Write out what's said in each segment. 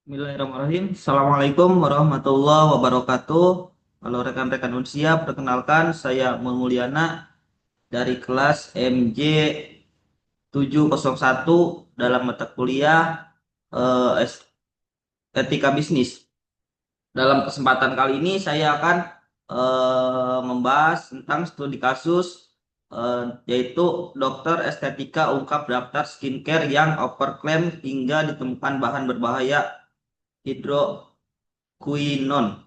Bismillahirrahmanirrahim. Assalamualaikum warahmatullahi wabarakatuh. Halo rekan-rekan Unsia, perkenalkan saya Mulyana dari kelas MJ 701 dalam mata kuliah Etika Bisnis. Dalam kesempatan kali ini saya akan membahas tentang studi kasus yaitu dokter estetika ungkap daftar skincare yang overclaim hingga ditemukan bahan berbahaya hidroquinone.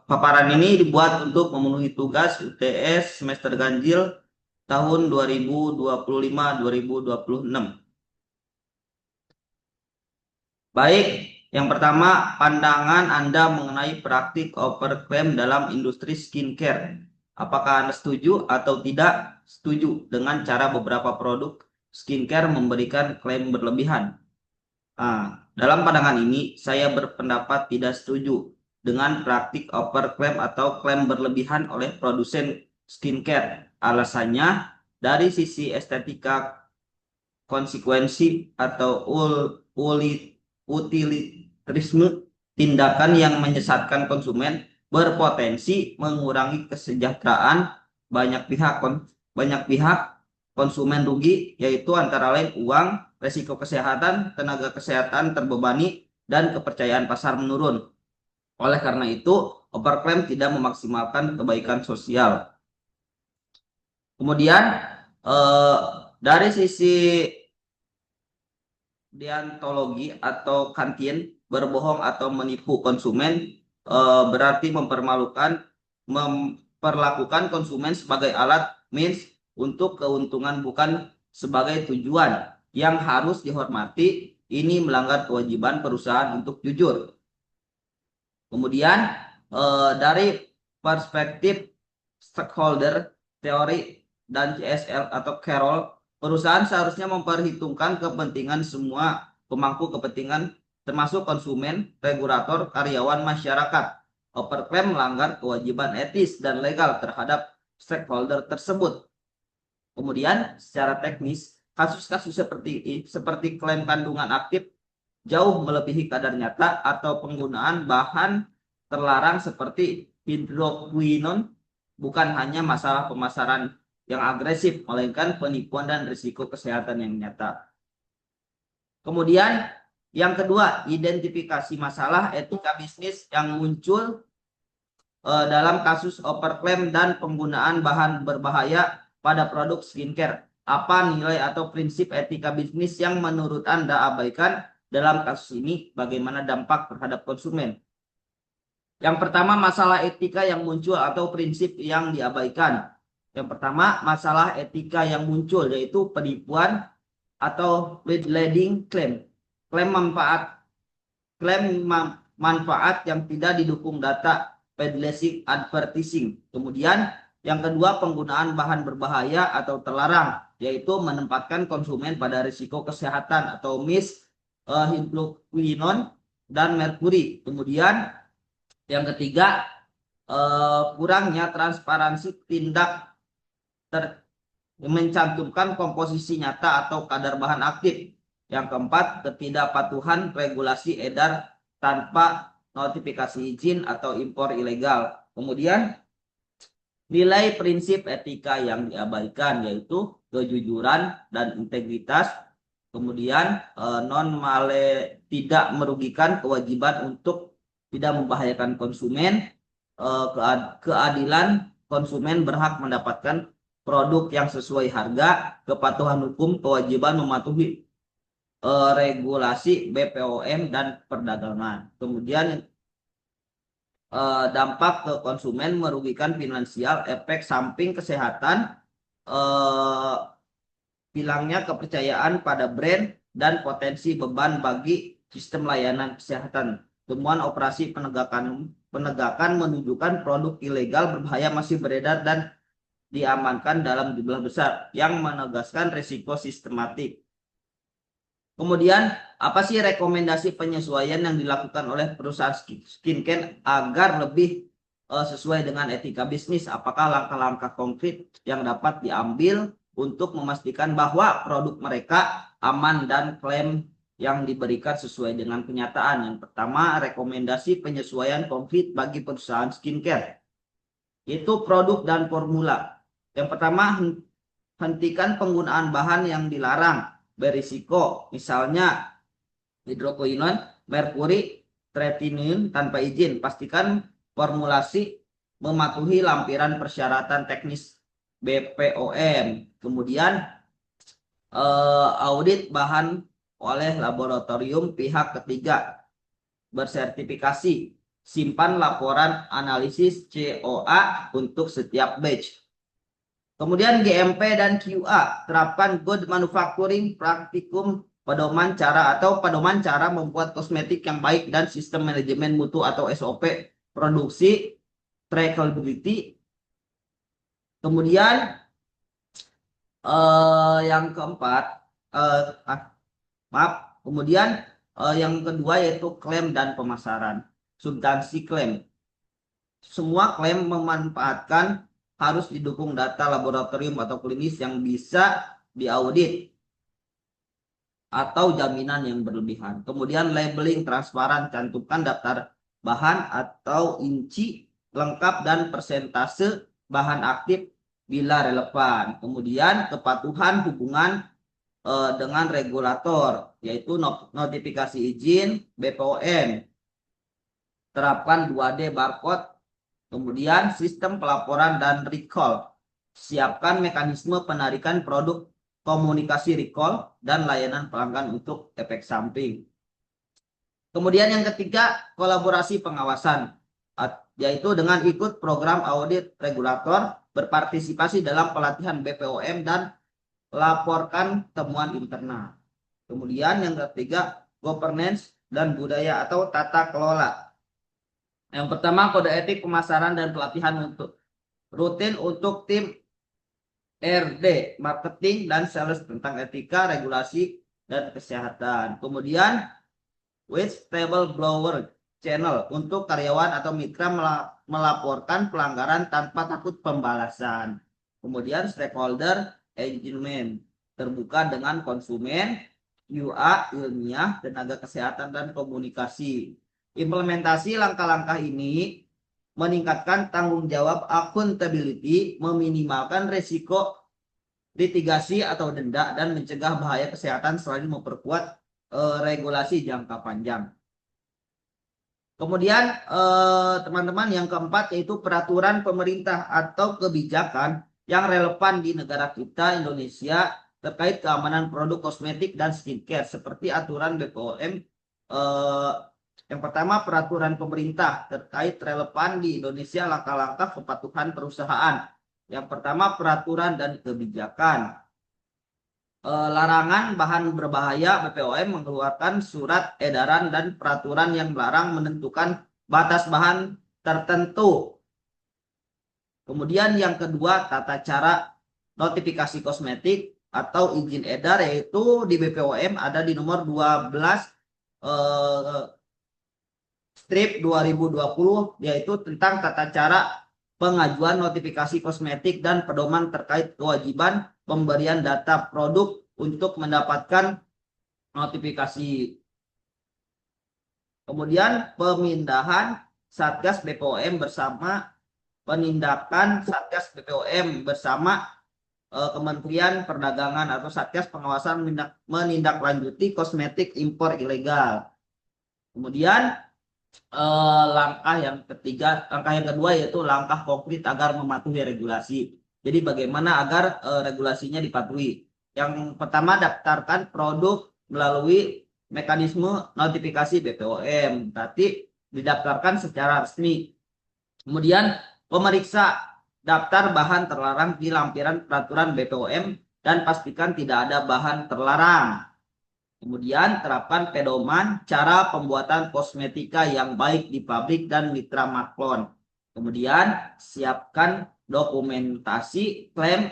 Paparan ini dibuat untuk memenuhi tugas UTS semester ganjil tahun 2025-2026. Baik, yang pertama, pandangan Anda mengenai praktik overclaim dalam industri skincare. Apakah Anda setuju atau tidak setuju dengan cara beberapa produk skincare memberikan klaim berlebihan? Dalam pandangan ini, saya berpendapat tidak setuju dengan praktik overclaim atau klaim berlebihan oleh produsen skincare. Alasannya, dari sisi estetika konsekuensi atau utilitarisme, tindakan yang menyesatkan konsumen berpotensi mengurangi kesejahteraan banyak pihak konsumen rugi, yaitu antara lain uang, resiko kesehatan, tenaga kesehatan terbebani, dan kepercayaan pasar menurun. Oleh karena itu, overclaim tidak memaksimalkan kebaikan sosial. Kemudian dari sisi deontologi atau Kantian, berbohong atau menipu konsumen berarti memperlakukan konsumen sebagai alat means untuk keuntungan bukan sebagai tujuan yang harus dihormati. Ini melanggar kewajiban perusahaan untuk jujur. Kemudian dari perspektif stakeholder teori dan CSL atau Carroll, perusahaan seharusnya memperhitungkan kepentingan semua pemangku kepentingan termasuk konsumen, regulator, karyawan, masyarakat. Overclaim melanggar kewajiban etis dan legal terhadap stakeholder tersebut. Kemudian secara teknis, kasus-kasus seperti klaim kandungan aktif jauh melebihi kadar nyata atau penggunaan bahan terlarang seperti hidroquinone bukan hanya masalah pemasaran yang agresif, melainkan penipuan dan risiko kesehatan yang nyata. Kemudian yang kedua, identifikasi masalah etika bisnis yang muncul dalam kasus overclaim dan penggunaan bahan berbahaya pada produk skincare. Apa nilai atau prinsip etika bisnis yang menurut Anda abaikan dalam kasus ini? Bagaimana dampak terhadap konsumen? Yang pertama, masalah etika yang muncul atau prinsip yang diabaikan. Yang pertama, masalah etika yang muncul yaitu penipuan atau leading claim. Klaim manfaat yang tidak didukung data, peddling advertising. Kemudian yang kedua, penggunaan bahan berbahaya atau terlarang, yaitu menempatkan konsumen pada risiko kesehatan atau hidroquinone dan merkuri. Kemudian yang ketiga, kurangnya transparansi tindak mencantumkan komposisi nyata atau kadar bahan aktif. Yang keempat, ketidakpatuhan regulasi edar tanpa notifikasi izin atau impor ilegal. Kemudian nilai prinsip etika yang diabaikan yaitu kejujuran dan integritas. Kemudian tidak merugikan kewajiban untuk tidak membahayakan konsumen. Keadilan, konsumen berhak mendapatkan produk yang sesuai harga, kepatuhan hukum, kewajiban mematuhi regulasi BPOM dan perdagangan. Kemudian dampak ke konsumen merugikan finansial, efek samping kesehatan, hilangnya kepercayaan pada brand, dan potensi beban bagi sistem layanan kesehatan. Temuan operasi penegakan menunjukkan produk ilegal berbahaya masih beredar dan diamankan dalam jumlah besar yang menegaskan risiko sistematik. Kemudian apa sih rekomendasi penyesuaian yang dilakukan oleh perusahaan skincare agar lebih sesuai dengan etika bisnis? Apakah langkah-langkah konkret yang dapat diambil untuk memastikan bahwa produk mereka aman dan klaim yang diberikan sesuai dengan kenyataan. Yang pertama, rekomendasi penyesuaian konkret bagi perusahaan skincare. Itu produk dan formula. Yang pertama, hentikan penggunaan bahan yang dilarang berisiko, misalnya hidroquinone, merkuri, tretinoin tanpa izin. Pastikan formulasi mematuhi lampiran persyaratan teknis BPOM. Kemudian audit bahan oleh laboratorium pihak ketiga bersertifikasi. Simpan laporan analisis COA untuk setiap batch. Kemudian GMP dan QA, terapkan Good Manufacturing Praktikum pedoman cara membuat kosmetik yang baik dan sistem manajemen mutu atau SOP produksi trackability. Kemudian yang keempat, kemudian yang kedua yaitu klaim dan pemasaran. Substansi klaim. Semua klaim memanfaatkan harus didukung data laboratorium atau klinis yang bisa diaudit atau jaminan yang berlebihan. Kemudian labeling transparan, cantumkan daftar bahan atau inci lengkap dan persentase bahan aktif bila relevan. Kemudian kepatuhan hubungan dengan regulator, yaitu notifikasi izin BPOM. Terapkan 2D barcode. Kemudian sistem pelaporan dan recall. Siapkan mekanisme penarikan produk, komunikasi recall, dan layanan pelanggan untuk efek samping. Kemudian yang ketiga, kolaborasi pengawasan, yaitu dengan ikut program audit regulator, berpartisipasi dalam pelatihan BPOM, dan laporkan temuan internal. Kemudian yang ketiga, governance dan budaya atau tata kelola. Yang pertama, kode etik pemasaran dan pelatihan untuk rutin untuk tim RD, marketing dan sales tentang etika, regulasi, dan kesehatan. Kemudian, whistleblower channel untuk karyawan atau mitra melaporkan pelanggaran tanpa takut pembalasan. Kemudian, stakeholder engagement terbuka dengan konsumen, QA, ilmiah, tenaga kesehatan, dan komunikasi. Implementasi langkah-langkah ini meningkatkan tanggung jawab accountability, meminimalkan risiko litigasi atau denda, dan mencegah bahaya kesehatan selain memperkuat regulasi jangka panjang. Kemudian teman-teman yang keempat yaitu peraturan pemerintah atau kebijakan yang relevan di negara kita Indonesia terkait keamanan produk kosmetik dan skincare seperti aturan BPOM. Yang pertama, peraturan pemerintah terkait relevan di Indonesia langkah-langkah kepatuhan perusahaan. Yang pertama, peraturan dan kebijakan. Larangan bahan berbahaya, BPOM mengeluarkan surat edaran dan peraturan yang melarang menentukan batas bahan tertentu. Kemudian yang kedua, tata cara notifikasi kosmetik atau izin edar, yaitu di BPOM ada di nomor 12 strip 2020, yaitu tentang tata cara pengajuan notifikasi kosmetik dan pedoman terkait kewajiban pemberian data produk untuk mendapatkan notifikasi. Kemudian pemindahan Satgas BPOM bersama penindakan Satgas BPOM bersama Kementerian Perdagangan atau Satgas Pengawasan menindaklanjuti kosmetik impor ilegal. Kemudian langkah yang kedua yaitu langkah konkret agar mematuhi regulasi. Jadi bagaimana agar regulasinya dipatuhi? Yang pertama, daftarkan produk melalui mekanisme notifikasi BPOM, tapi didaftarkan secara resmi. Kemudian pemeriksa daftar bahan terlarang di lampiran peraturan BPOM dan pastikan tidak ada bahan terlarang. Kemudian terapkan pedoman cara pembuatan kosmetika yang baik di pabrik dan mitra maklon. Kemudian siapkan dokumentasi klaim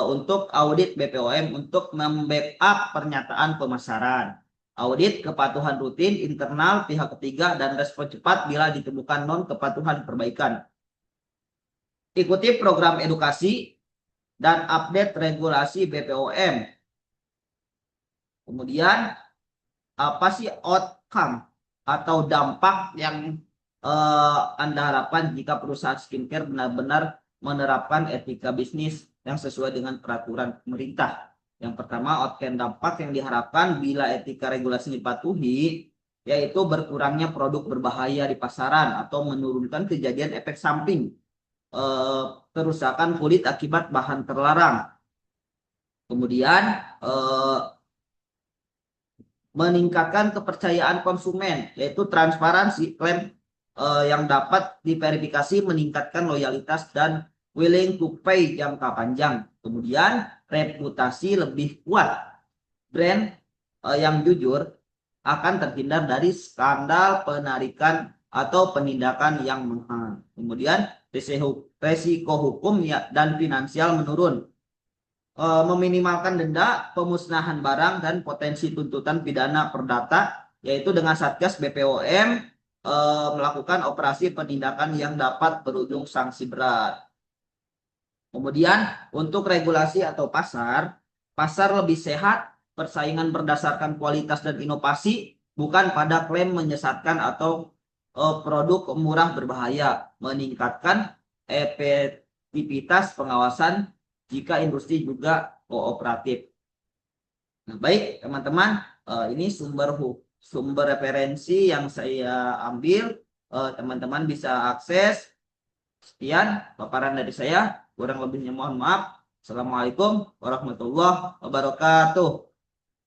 untuk audit BPOM untuk membackup pernyataan pemasaran. Audit kepatuhan rutin internal pihak ketiga dan respon cepat bila ditemukan non kepatuhan perbaikan. Ikuti program edukasi dan update regulasi BPOM. Kemudian apa sih outcome atau dampak yang Anda harapkan jika perusahaan skincare benar-benar menerapkan etika bisnis yang sesuai dengan peraturan pemerintah. Yang pertama, outcome dampak yang diharapkan bila etika regulasi dipatuhi, yaitu berkurangnya produk berbahaya di pasaran atau menurunkan kejadian efek samping kerusakan kulit akibat bahan terlarang. Kemudian meningkatkan kepercayaan konsumen, yaitu transparansi klaim yang dapat diverifikasi, meningkatkan loyalitas dan willing to pay jangka panjang. Kemudian reputasi lebih kuat, brand yang jujur akan terhindar dari skandal penarikan atau penindakan yang mahal. Kemudian resiko hukum dan finansial menurun, meminimalkan denda, pemusnahan barang, dan potensi tuntutan pidana perdata, yaitu dengan Satgas BPOM melakukan operasi penindakan yang dapat berujung sanksi berat. Kemudian untuk regulasi atau pasar lebih sehat, persaingan berdasarkan kualitas dan inovasi, bukan pada klaim menyesatkan atau produk murah berbahaya, meningkatkan efektivitas pengawasan jika industri juga kooperatif. Nah, baik teman-teman, ini sumber referensi yang saya ambil, teman-teman bisa akses. Sekian paparan dari saya, kurang lebihnya mohon maaf. Assalamualaikum warahmatullahi wabarakatuh.